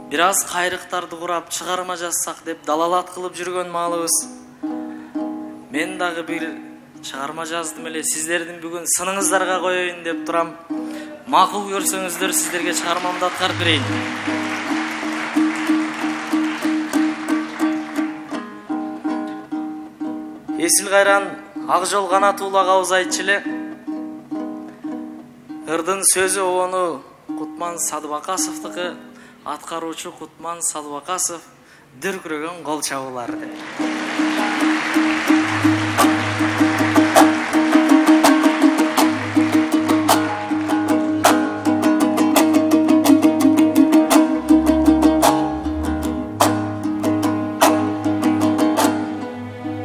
бир аз кайрыктарды курап чыгарма жазсак деп далалат кылып жүргөн маалыбыз. Мен дагы бир чыгарма жаздым эле, сиздердин бүгүн сыныңыздарга коеюн деп турам. Макул көрсөңүздөр сиздерге чыгармамды аткарып берейин. Эсил кайран ак жол канат уулак абыз айтчу эле. Ырдын сөзү обону Кутман Садыбакасовдуку, аткаруучу Кутман Садыбакасов дүркүрөгөн кол чабуулар деп.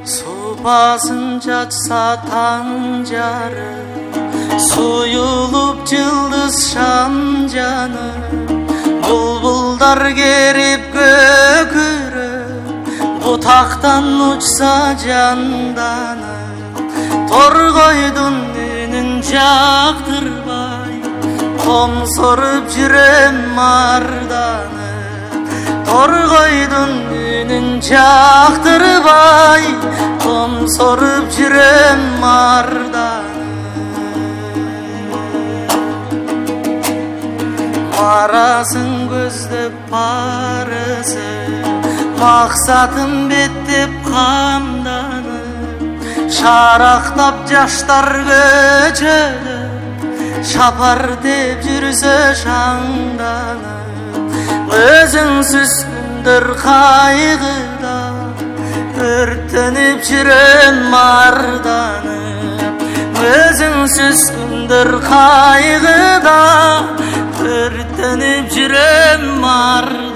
Супасын чачса таң жары, суюлуп жылдыз шам жаны, булбулдар керип көкүрөп, бутактан учса жанданы, торгойдун үнүн жактырбай, комсоруп жүрөм марданы, торгойдун үнүн жактырбай, комсоруп жүрөм марданы. Марасын көздөп парысы, максатым беттеп камданып, шарактап жаштар көчөдө, шапар деп жүрсө шаңданып, өзүңсүз күндөр кайгыда, өртөнүп жүрөм марданып, өзүңсүз күндөр кайгыда, өртөнүп жүрөм марданып.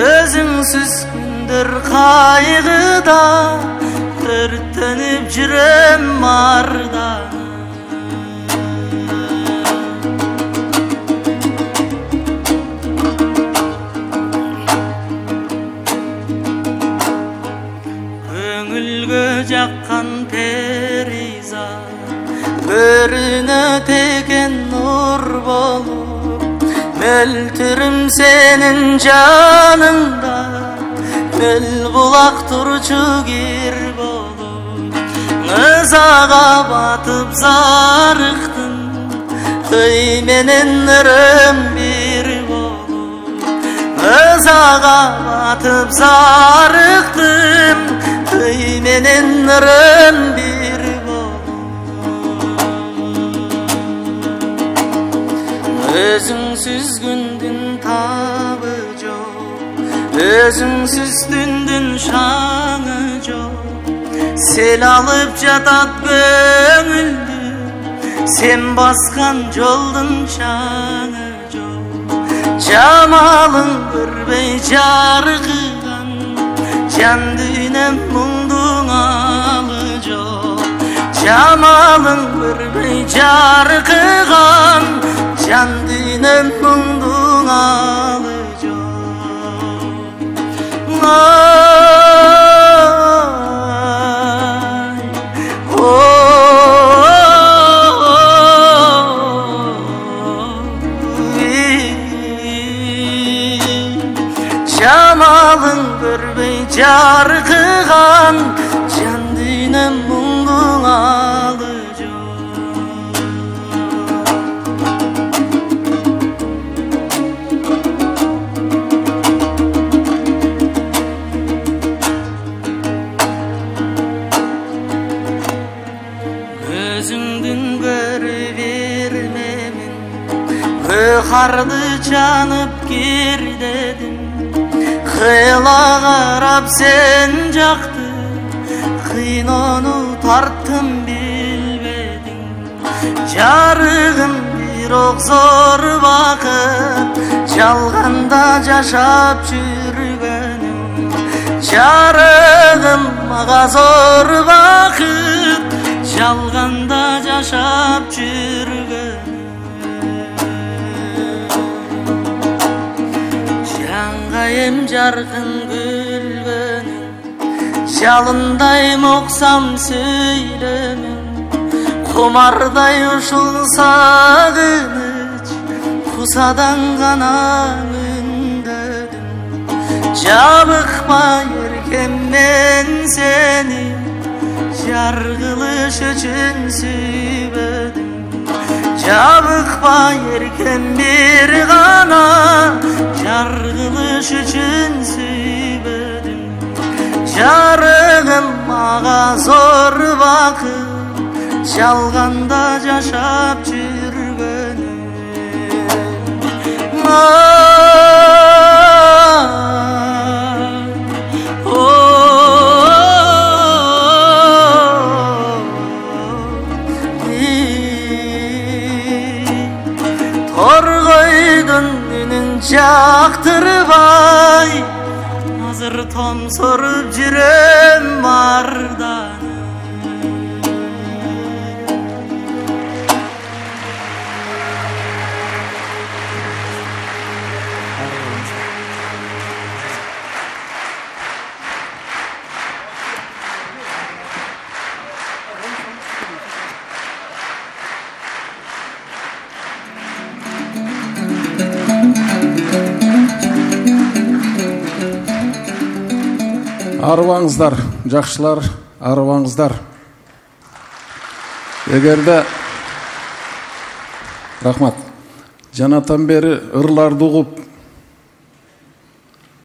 Өзүңсүз күндөр кайгыда, өртөнүп жүрөм марданып. Жаккан периза, көрүнө текен нур болуп, мөлтүрүм сенин жаныңда, мөл булак турчу кир болуп, ызага батып зарыктым, ый менен өрөм бир болуп, ызага батып зарыктым, ый менен ырым бир болуп. Өзүңсүз күндүн табы жок, өзүңсүз түндүн шаңы жок, сел алып жатат көңүлдү, сен баскан жолдун шаңы жок, жамалың көрбөй жаркыган, жан дүйнөм муңдуң алы жок, жамалың көрбөй жаркыган, жан дүйнөм муңдуң алы жок. Жамалың көрбөй жаркыган, жан дүйнөм муңдуң алы жок. Көзүңдүн көрү бермемин, карды жанып кир дедим, кыйла карап сен жакты, кыйноону тарттым билбедиң, жарыгым бирок зор бакыт, жалганда жашап жүргөнүм, жарыгым мага зор бакыт, жалганда жашап жүргөнүм. айым жарқын күлгөнүң, жалындай моқсам сөйлемің, құмардай ушул сағыныч, құсадан ғана мүндөдүм. Жабықпа еркем мен сени, жарғылыш үшін сүйбөдүм. Жабықпа еркем бир ғана, жарғылыш үшін сүйбөдүм. Жарығым мага зор бақыт, жалғанда жашап жүргөнүм. Торғойдун үнүн жактырбай, азыр томсоруп жүрөм мардан. Арыбаңыздар, жакшылар, арыбаңыздар. Эгерде рахмат. Жанатан бери ырларды угуп,